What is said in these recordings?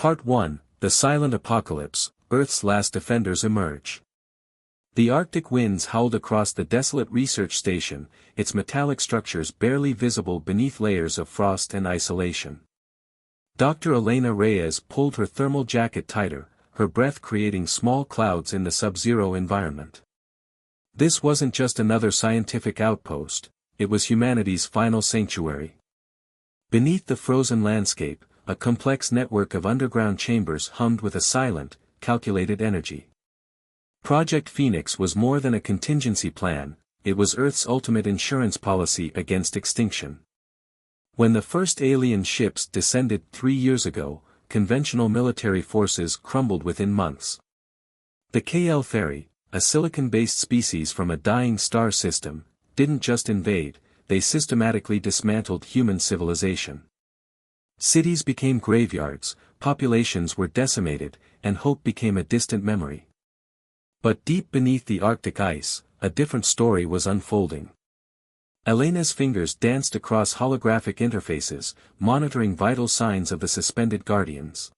Part 1, The Silent Apocalypse, Earth's Last Defenders Emerge. The Arctic winds howled across the desolate research station, its metallic structures barely visible beneath layers of frost and isolation. Dr. Elena Reyes pulled her thermal jacket tighter, her breath creating small clouds in the sub-zero environment. This wasn't just another scientific outpost, it was humanity's final sanctuary. Beneath the frozen landscape, a complex network of underground chambers hummed with a silent, calculated energy. Project Phoenix was more than a contingency plan, it was Earth's ultimate insurance policy against extinction. When the first alien ships descended 3 years ago, conventional military forces crumbled within months. The KL Ferry, a silicon-based species from a dying star system, didn't just invade, they systematically dismantled human civilization. Cities became graveyards, populations were decimated, and hope became a distant memory. But deep beneath the Arctic ice, a different story was unfolding. Elena's fingers danced across holographic interfaces, monitoring vital signs of the suspended guardians.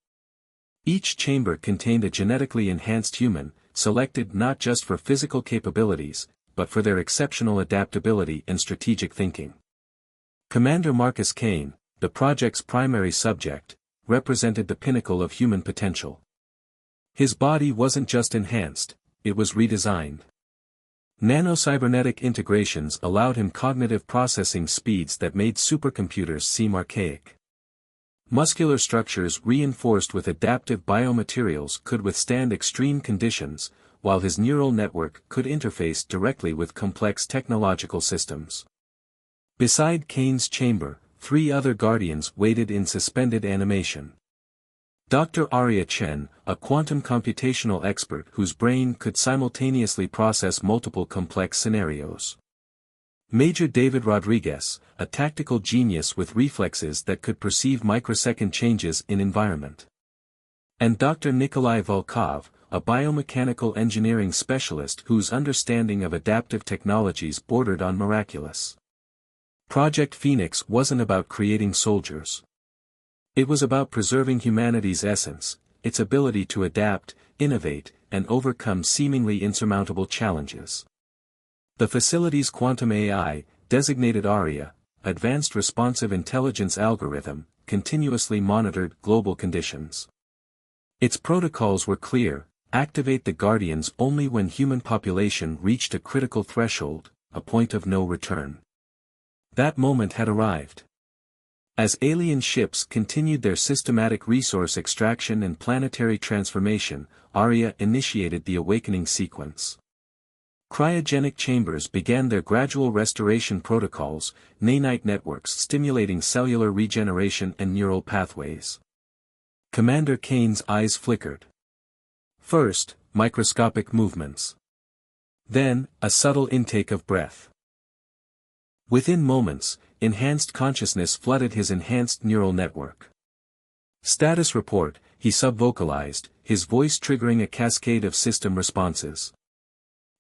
Each chamber contained a genetically enhanced human, selected not just for physical capabilities, but for their exceptional adaptability and strategic thinking. Commander Marcus Kane, the project's primary subject, represented the pinnacle of human potential. His body wasn't just enhanced, it was redesigned. Nanocybernetic integrations allowed him cognitive processing speeds that made supercomputers seem archaic. Muscular structures reinforced with adaptive biomaterials could withstand extreme conditions, while his neural network could interface directly with complex technological systems. Beside Kane's chamber, 3 other guardians waited in suspended animation. Dr. Arya Chen, a quantum computational expert whose brain could simultaneously process multiple complex scenarios. Major David Rodriguez, a tactical genius with reflexes that could perceive microsecond changes in environment. And Dr. Nikolai Volkov, a biomechanical engineering specialist whose understanding of adaptive technologies bordered on miraculous. Project Phoenix wasn't about creating soldiers. It was about preserving humanity's essence, its ability to adapt, innovate, and overcome seemingly insurmountable challenges. The facility's quantum AI, designated ARIA, Advanced Responsive Intelligence Algorithm, continuously monitored global conditions. Its protocols were clear: activate the Guardians only when human population reached a critical threshold, a point of no return. That moment had arrived. As alien ships continued their systematic resource extraction and planetary transformation, ARIA initiated the awakening sequence. Cryogenic chambers began their gradual restoration protocols, nanite networks stimulating cellular regeneration and neural pathways. Commander Kane's eyes flickered. First, microscopic movements. Then, a subtle intake of breath. Within moments, enhanced consciousness flooded his enhanced neural network. Status report, he subvocalized, his voice triggering a cascade of system responses.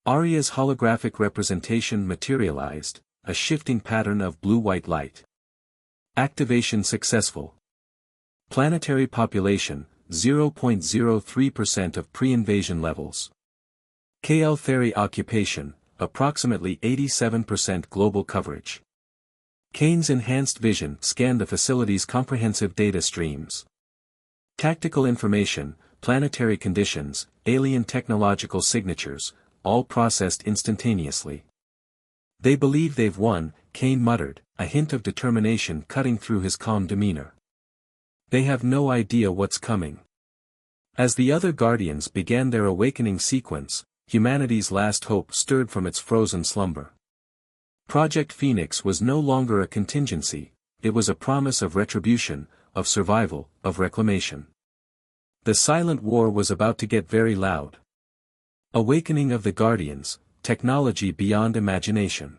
Aria's holographic representation materialized, a shifting pattern of blue-white light. Activation successful. Planetary population, 0.03% of pre-invasion levels. KL Ferry occupation, approximately 87% global coverage. Kane's enhanced vision scanned the facility's comprehensive data streams. Tactical information, planetary conditions, alien technological signatures, all processed instantaneously. They believe they've won, Kane muttered, a hint of determination cutting through his calm demeanor. They have no idea what's coming. As the other Guardians began their awakening sequence, humanity's last hope stirred from its frozen slumber. Project Phoenix was no longer a contingency, it was a promise of retribution, of survival, of reclamation. The silent war was about to get very loud. Awakening of the Guardians, technology beyond imagination.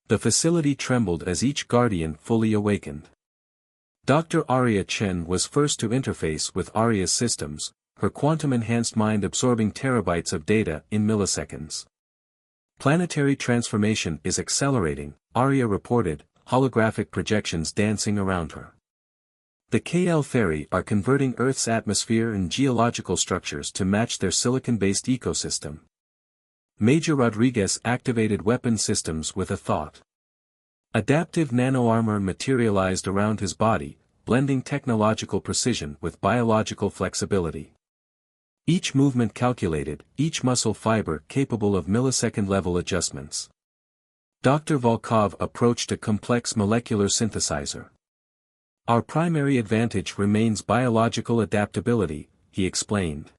The facility trembled as each Guardian fully awakened. Dr. Arya Chen was first to interface with Aria's systems, her quantum-enhanced mind absorbing terabytes of data in milliseconds. Planetary transformation is accelerating, Arya reported, holographic projections dancing around her. The KL Ferry are converting Earth's atmosphere and geological structures to match their silicon-based ecosystem. Major Rodriguez activated weapon systems with a thought. Adaptive nano-armor materialized around his body, blending technological precision with biological flexibility. Each movement calculated, each muscle fiber capable of millisecond-level adjustments. Dr. Volkov approached a complex molecular synthesizer. Our primary advantage remains biological adaptability, he explained.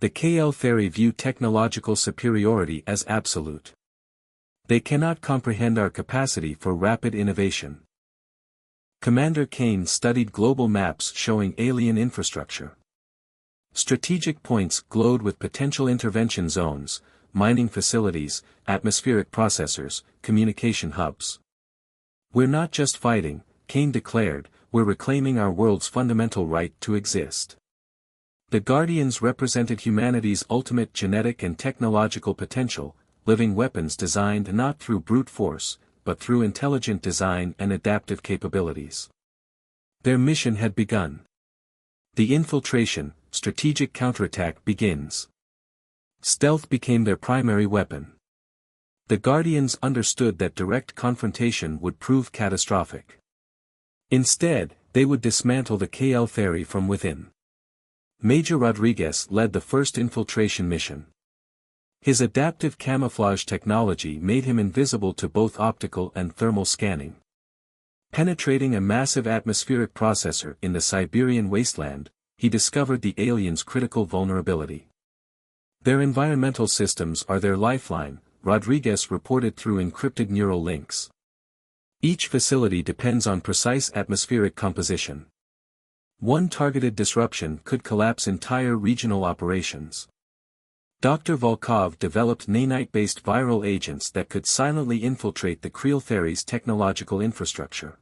The KL Ferry view technological superiority as absolute. They cannot comprehend our capacity for rapid innovation. Commander Kane studied global maps showing alien infrastructure. Strategic points glowed with potential intervention zones, mining facilities, atmospheric processors, communication hubs. We're not just fighting, Kane declared, we're reclaiming our world's fundamental right to exist. The Guardians represented humanity's ultimate genetic and technological potential, living weapons designed not through brute force, but through intelligent design and adaptive capabilities. Their mission had begun. The infiltration, strategic counterattack begins. Stealth became their primary weapon. The Guardians understood that direct confrontation would prove catastrophic. Instead, they would dismantle the KL Ferry from within. Major Rodriguez led the first infiltration mission. His adaptive camouflage technology made him invisible to both optical and thermal scanning. Penetrating a massive atmospheric processor in the Siberian wasteland, he discovered the aliens' critical vulnerability. Their environmental systems are their lifeline, Rodriguez reported through encrypted neural links. Each facility depends on precise atmospheric composition. One targeted disruption could collapse entire regional operations. Dr. Volkov developed nanite-based viral agents that could silently infiltrate the KL Ferry's technological infrastructure.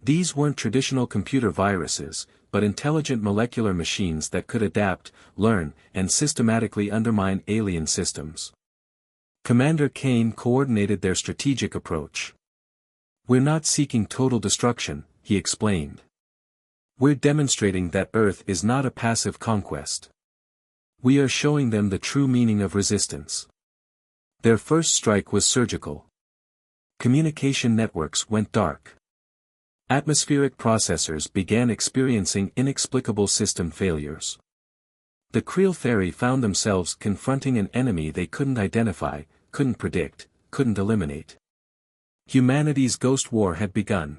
These weren't traditional computer viruses, but intelligent molecular machines that could adapt, learn, and systematically undermine alien systems. Commander Kane coordinated their strategic approach. We're not seeking total destruction, he explained. We're demonstrating that Earth is not a passive conquest. We are showing them the true meaning of resistance. Their first strike was surgical. Communication networks went dark. Atmospheric processors began experiencing inexplicable system failures. The KL Ferry found themselves confronting an enemy they couldn't identify, couldn't predict, couldn't eliminate. Humanity's ghost war had begun.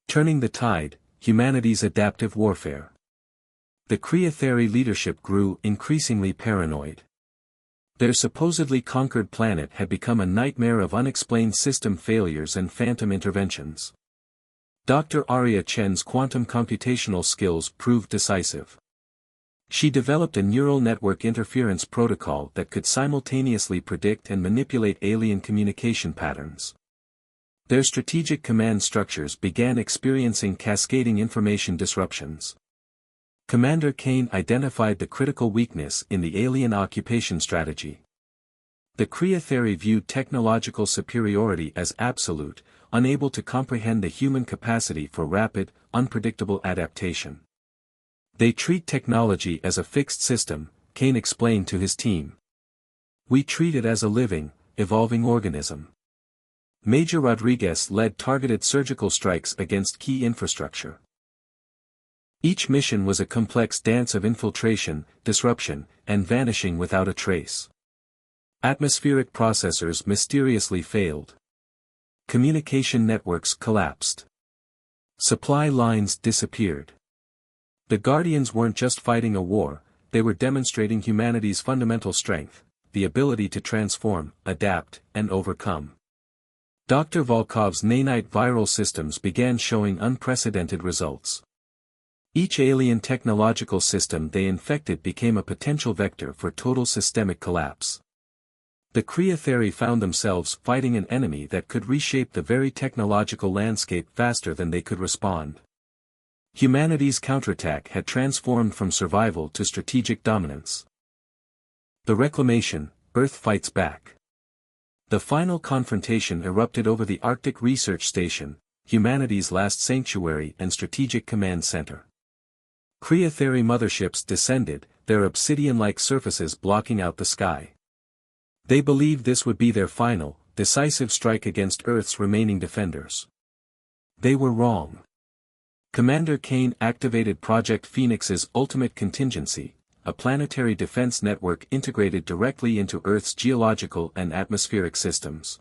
Turning the tide, humanity's adaptive warfare. The KL Ferry leadership grew increasingly paranoid. Their supposedly conquered planet had become a nightmare of unexplained system failures and phantom interventions. Dr. Arya Chen's quantum computational skills proved decisive. She developed a neural network interference protocol that could simultaneously predict and manipulate alien communication patterns. Their strategic command structures began experiencing cascading information disruptions. Commander Kane identified the critical weakness in the alien occupation strategy. The KL Ferry viewed technological superiority as absolute, unable to comprehend the human capacity for rapid, unpredictable adaptation. They treat technology as a fixed system, Kane explained to his team. We treat it as a living, evolving organism. Major Rodriguez led targeted surgical strikes against key infrastructure. Each mission was a complex dance of infiltration, disruption, and vanishing without a trace. Atmospheric processors mysteriously failed. Communication networks collapsed. Supply lines disappeared. The Guardians weren't just fighting a war, they were demonstrating humanity's fundamental strength, the ability to transform, adapt, and overcome. Dr. Volkov's nanite viral systems began showing unprecedented results. Each alien technological system they infected became a potential vector for total systemic collapse. The KL Ferry found themselves fighting an enemy that could reshape the very technological landscape faster than they could respond. Humanity's counterattack had transformed from survival to strategic dominance. The reclamation, Earth fights back. The final confrontation erupted over the Arctic Research Station, humanity's last sanctuary and strategic command center. Creatheri motherships descended, their obsidian-like surfaces blocking out the sky. They believed this would be their final, decisive strike against Earth's remaining defenders. They were wrong. Commander Kane activated Project Phoenix's ultimate contingency, a planetary defense network integrated directly into Earth's geological and atmospheric systems.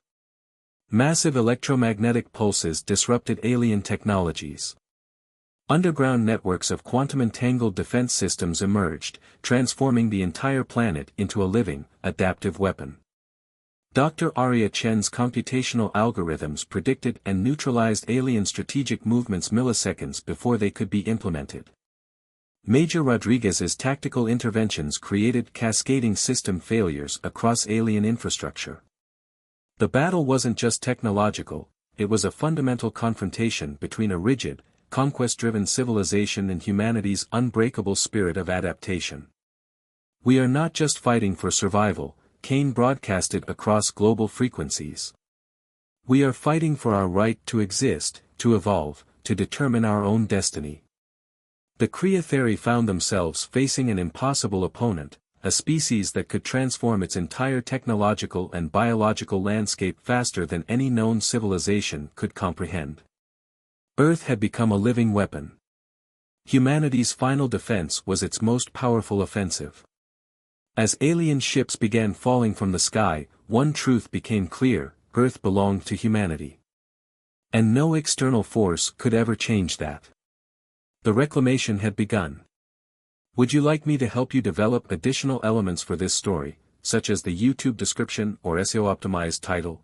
Massive electromagnetic pulses disrupted alien technologies. Underground networks of quantum-entangled defense systems emerged, transforming the entire planet into a living, adaptive weapon. Dr. Arya Chen's computational algorithms predicted and neutralized alien strategic movements milliseconds before they could be implemented. Major Rodriguez's tactical interventions created cascading system failures across alien infrastructure. The battle wasn't just technological, it was a fundamental confrontation between a rigid, conquest-driven civilization and humanity's unbreakable spirit of adaptation. "We are not just fighting for survival," Kane broadcasted across global frequencies. "We are fighting for our right to exist, to evolve, to determine our own destiny." The Creatheri found themselves facing an impossible opponent, a species that could transform its entire technological and biological landscape faster than any known civilization could comprehend. Earth had become a living weapon. Humanity's final defense was its most powerful offensive. As alien ships began falling from the sky, one truth became clear: Earth belonged to humanity. And no external force could ever change that. The reclamation had begun. Would you like me to help you develop additional elements for this story, such as the YouTube description or SEO-optimized title?